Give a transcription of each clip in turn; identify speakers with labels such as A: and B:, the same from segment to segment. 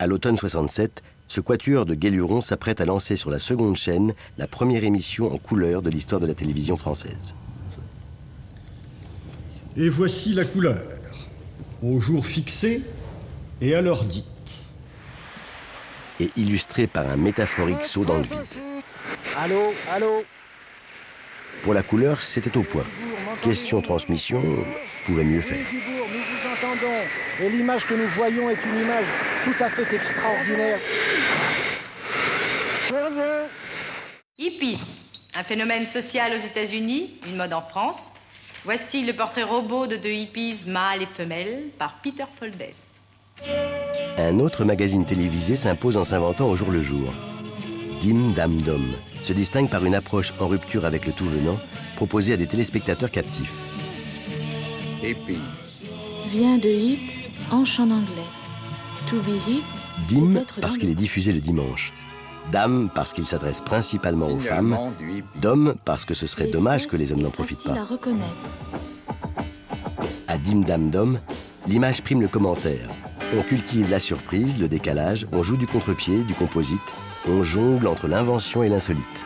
A: À l'automne 67, ce quatuor de Guéluron s'apprête à lancer sur la seconde chaîne la première émission en couleur de l'histoire de la télévision française.
B: Et voici la couleur, au jour fixé et à l'heure dite.
A: Et illustrée par un métaphorique saut dans le vide.
C: Allô, allô.
A: Pour la couleur, c'était au point. Question transmission pouvait mieux faire.
C: Nous vous entendons. Et l'image que nous voyons est une image tout à fait extraordinaire.
D: Hippie, un phénomène social aux États-Unis, une mode en France. Voici le portrait robot de deux hippies mâles et femelles par Peter Foldès.
A: Un autre magazine télévisé s'impose en s'inventant au jour le jour. Dim Dam Dom se distingue par une approche en rupture avec le tout venant, proposée à des téléspectateurs captifs.
E: Hippie.
F: Vient de hip, hanche en anglais. To be hip.
A: Dim parce qu'il est diffusé le dimanche. Dame parce qu'il s'adresse principalement aux femmes. Dom parce que ce serait dommage que les hommes n'en profitent pas. À Dim Dam Dom, l'image prime le commentaire. On cultive la surprise, le décalage, on joue du contre-pied, du composite, on jongle entre l'invention et l'insolite.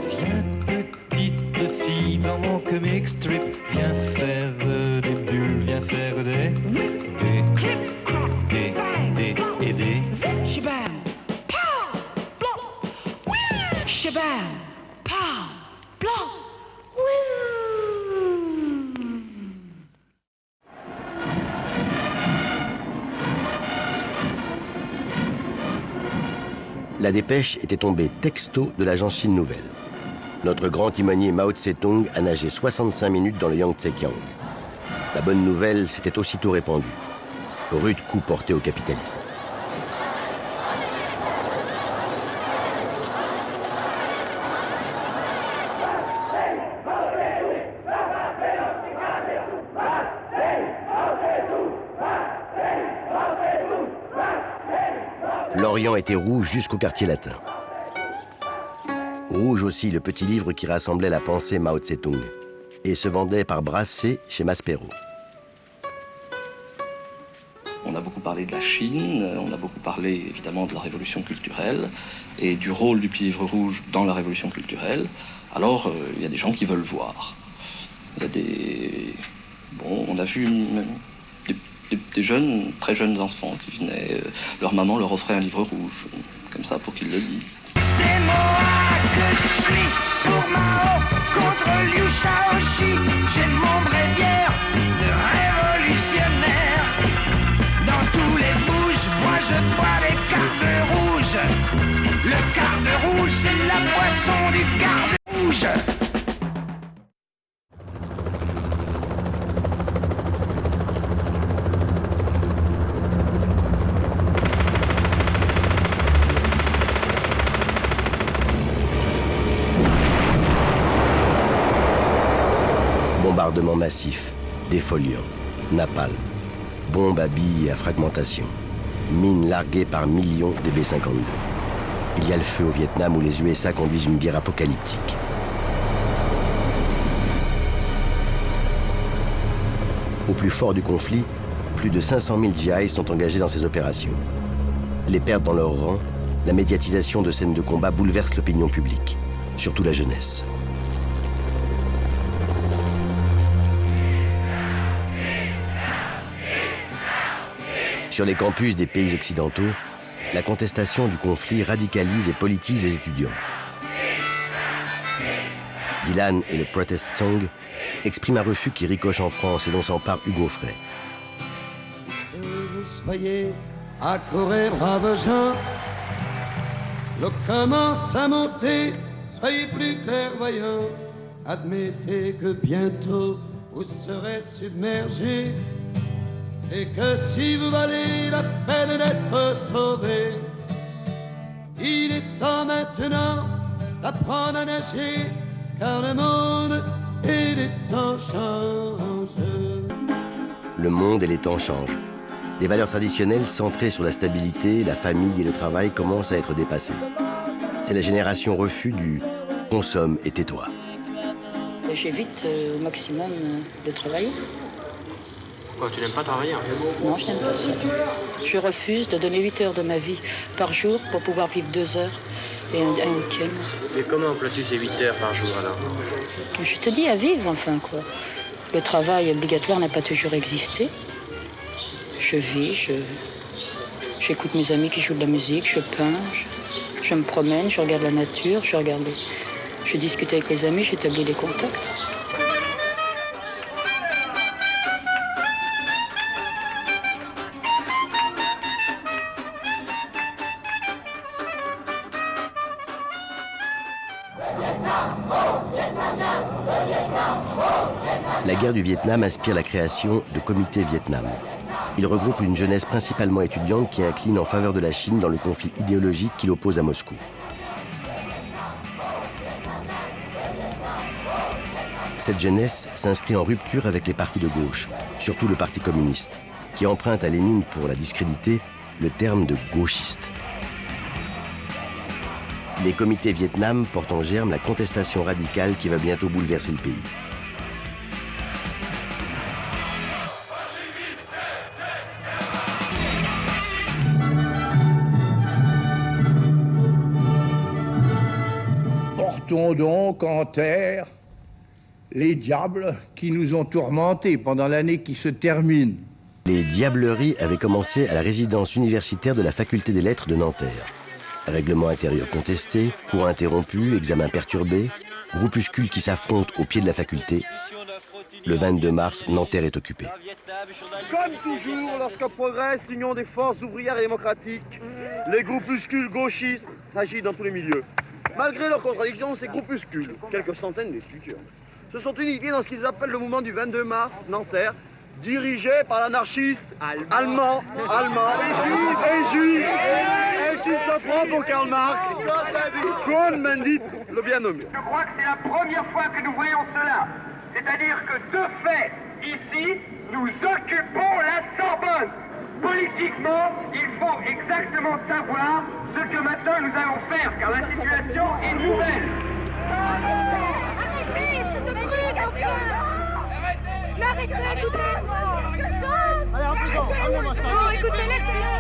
G: Viens petite fille dans mon comic strip, viens faire des bulles, viens faire des et des.
H: Shabam, pow, blanc, wouh, shabam, pow, blanc, wouh.
A: La dépêche était tombée texto de l'agence Chine Nouvelle. Notre grand timonier Mao Tse-tung a nagé 65 minutes dans le Yangtze-Kiang. La bonne nouvelle s'était aussitôt répandue. Rude coup porté au capitalisme. L'Orient était rouge jusqu'au quartier latin. Rouge aussi le petit livre qui rassemblait la pensée Mao Tse-tung et se vendait par brassée chez Maspero.
I: On a beaucoup parlé de la Chine, on a beaucoup parlé évidemment de la révolution culturelle et du rôle du petit livre rouge dans la révolution culturelle. Alors il y a des gens qui veulent voir. Il y a des... Bon, on a vu des jeunes, très jeunes enfants qui venaient, leur maman leur offrait un livre rouge, comme ça pour qu'ils le lisent.
J: C'est moi que je suis pour Mao contre Liu Shaoxi. J'ai mon bréviaire de révolutionnaire. Dans tous les bouges, moi je bois des cardes rouges. Le carde rouge, c'est la boisson du garde rouge.
A: Bombardements massifs, défoliants, napalm, bombes à billes et à fragmentation, mines larguées par millions des B-52. Il y a le feu au Vietnam où les USA conduisent une guerre apocalyptique. Au plus fort du conflit, plus de 500 000 GI sont engagés dans ces opérations. Les pertes dans leur rang, la médiatisation de scènes de combat bouleversent l'opinion publique, surtout la jeunesse. Sur les campus des pays occidentaux, la contestation du conflit radicalise et politise les étudiants. Dylan et le Protest Song expriment un refus qui ricoche en France et dont s'empare Hugo Frey.
K: Soyez accourez, braves gens, l'eau commence à monter, soyez plus clairvoyants, admettez que bientôt vous serez submergés. Et que si vous valez la peine d'être sauvé, il est temps maintenant d'apprendre à nager, car le monde et les temps changent.
A: Le monde et les temps changent. Les valeurs traditionnelles centrées sur la stabilité, la famille et le travail commencent à être dépassées. C'est la génération refus du « consomme et tais-toi ».
L: J'évite au maximum de travailler. Pourquoi? Tu n'aimes pas travailler en fait?
M: Non, je n'aime pas ça. Je refuse de donner 8 heures de ma vie par jour pour pouvoir vivre 2 heures et un week-end.
L: Mais comment emploies-tu ces 8 heures par jour alors?
M: Je te dis à vivre, enfin quoi. Le travail obligatoire n'a pas toujours existé. Je vis, j'écoute mes amis qui jouent de la musique, je peins, je me promène, je regarde la nature, je discute avec les amis, j'établis des contacts.
A: La guerre du Vietnam inspire la création de Comité Vietnam. Il regroupe une jeunesse principalement étudiante qui incline en faveur de la Chine dans le conflit idéologique qui l'oppose à Moscou. Cette jeunesse s'inscrit en rupture avec les partis de gauche, surtout le Parti communiste, qui emprunte à Lénine pour la discréditer le terme de gauchiste. Les comités Vietnam portent en germe la contestation radicale qui va bientôt bouleverser le pays.
N: Portons donc en terre les diables qui nous ont tourmentés pendant l'année qui se termine.
A: Les diableries avaient commencé à la résidence universitaire de la faculté des lettres de Nanterre. Règlement intérieur contesté, cours interrompu, examen perturbé, groupuscules qui s'affrontent au pied de la faculté. Le 22 mars, Nanterre est occupée.
O: Comme toujours, lorsque progresse l'union des forces ouvrières et démocratiques, les groupuscules gauchistes s'agitent dans tous les milieux. Malgré leurs contradictions, ces groupuscules, quelques centaines d'étudiants, se sont unifiés dans ce qu'ils appellent le mouvement du 22 mars, Nanterre, dirigé par l'anarchiste allemand, et juif, et qui se prend pour Karl Marx, Cohn-Bendit, le bien nommé.
P: Je crois que c'est la première fois que nous voyons cela. C'est-à-dire que, de fait, ici, nous occupons la Sorbonne. Politiquement, il faut exactement savoir ce que maintenant nous allons faire, car la situation est nouvelle.
Q: Arrêtez ce truc, arrêtez, écoutez. Allez, en prison, emmenez-moi ça. Non, écoutez, laissez-le.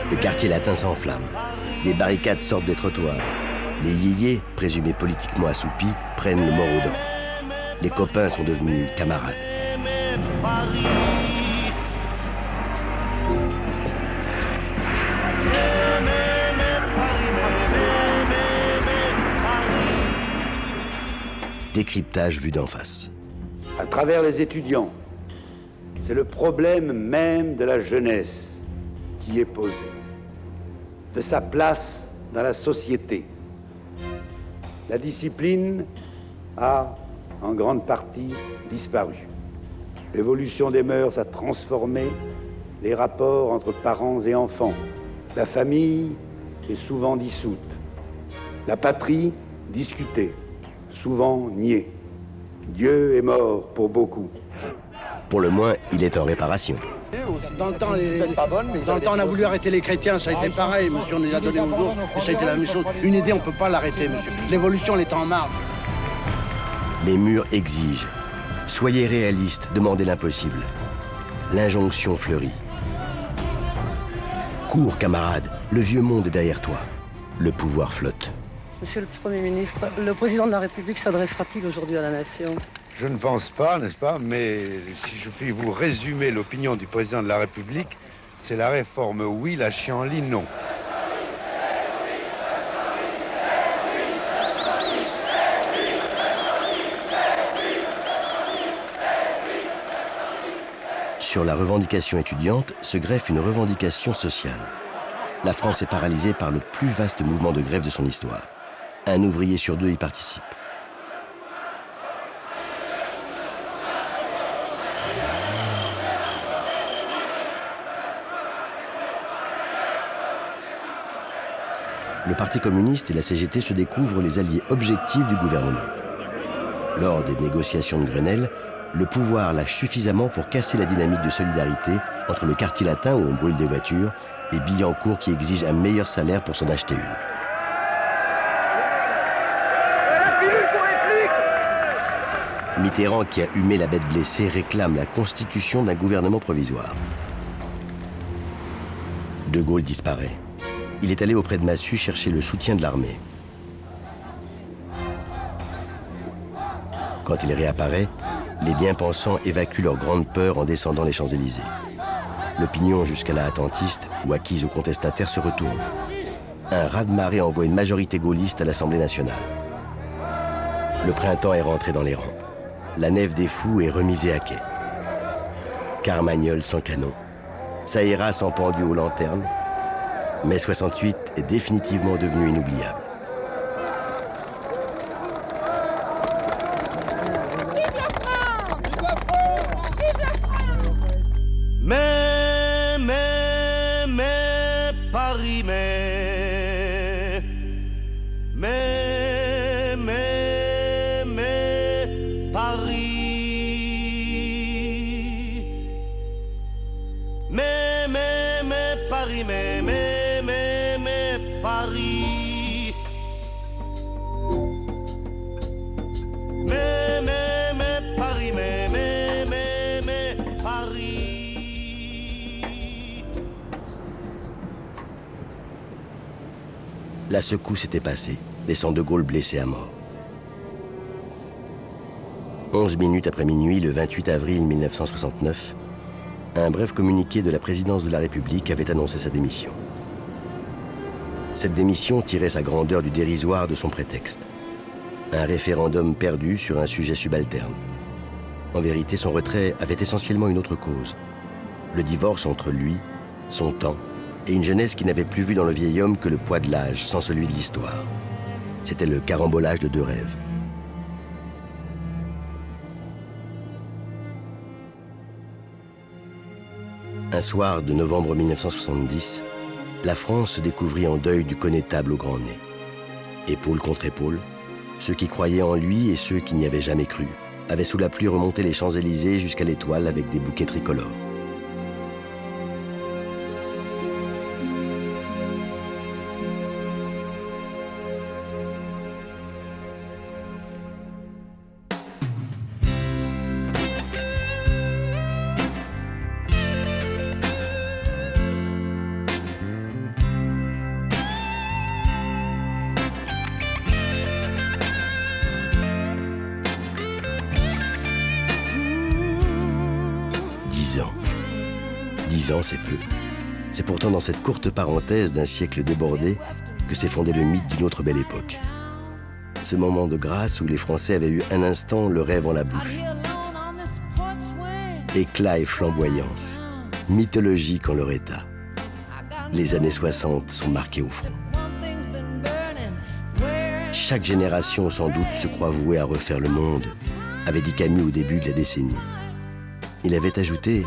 A: Le quartier latin s'enflamme. Des barricades sortent des trottoirs. Les yéyés, présumés politiquement assoupis, prennent le mort aux dents. Les copains sont devenus camarades. Décryptage vu d'en face.
K: À travers les étudiants, c'est le problème même de la jeunesse qui est posé, de sa place dans la société. La discipline a, en grande partie, disparu. L'évolution des mœurs a transformé les rapports entre parents et enfants. La famille est souvent dissoute. La patrie discutée, souvent niée. Dieu est mort pour beaucoup.
A: Pour le moins, il est en réparation.
C: Dans le temps, on a voulu arrêter les chrétiens, ça a été pareil, monsieur, on les a donnés aux autres, et ça a été la même chose. Une idée, on ne peut pas l'arrêter, monsieur. L'évolution, elle est en marche.
A: Les murs exigent. Soyez réalistes, demandez l'impossible. L'injonction fleurit. Cours, camarades, le vieux monde est derrière toi. Le pouvoir flotte.
R: Monsieur le Premier ministre, le président de la République s'adressera-t-il aujourd'hui à la nation?
S: Je ne pense pas, n'est-ce pas, mais si je puis vous résumer l'opinion du président de la République, c'est la réforme oui, la chienlit non.
A: Sur la revendication étudiante se greffe une revendication sociale. La France est paralysée par le plus vaste mouvement de grève de son histoire. Un ouvrier sur 2 y participe. Le Parti communiste et la CGT se découvrent les alliés objectifs du gouvernement. Lors des négociations de Grenelle, le pouvoir lâche suffisamment pour casser la dynamique de solidarité entre le quartier latin où on brûle des voitures et Billancourt qui exige un meilleur salaire pour s'en acheter une. Mitterrand, qui a humé la bête blessée, réclame la constitution d'un gouvernement provisoire. De Gaulle disparaît. Il est allé auprès de Massu chercher le soutien de l'armée. Quand il réapparaît, les bien-pensants évacuent leur grande peur en descendant les Champs-Élysées. L'opinion jusqu'à-là attentiste ou acquise aux contestataires se retourne. Un raz-de-marée envoie une majorité gaulliste à l'Assemblée nationale. Le printemps est rentré dans les rangs. La nef des fous est remisée à quai. Carmagnole sans canon. Saïra sans pendu aux lanternes. Mai 68 est définitivement devenu inoubliable.
J: Mais, Paris, Paris, Paris. Paris, Paris.
A: La secousse était passée, laissant De Gaulle blessé à mort. 11 minutes après minuit, le 28 avril 1969, un bref communiqué de la présidence de la République avait annoncé sa démission. Cette démission tirait sa grandeur du dérisoire de son prétexte. Un référendum perdu sur un sujet subalterne. En vérité, son retrait avait essentiellement une autre cause. Le divorce entre lui, son temps, et une jeunesse qui n'avait plus vu dans le vieil homme que le poids de l'âge sans celui de l'histoire. C'était le carambolage de deux rêves. Un soir de novembre 1970, la France se découvrit en deuil du connétable au grand nez. Épaule contre épaule, ceux qui croyaient en lui et ceux qui n'y avaient jamais cru avaient sous la pluie remonté les Champs-Élysées jusqu'à l'Étoile avec des bouquets tricolores. C'est peu. C'est pourtant dans cette courte parenthèse d'un siècle débordé que s'est fondé le mythe d'une autre belle époque. Ce moment de grâce où les Français avaient eu un instant le rêve en la bouche. Éclat et flamboyance, mythologique en leur état. Les années 60 sont marquées au front. Chaque génération sans doute se croit vouée à refaire le monde, avait dit Camus au début de la décennie. Il avait ajouté: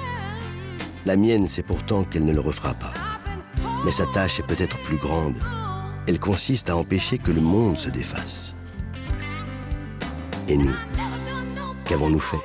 A: la mienne, c'est pourtant qu'elle ne le refera pas. Mais sa tâche est peut-être plus grande. Elle consiste à empêcher que le monde se défasse. Et nous, qu'avons-nous fait ?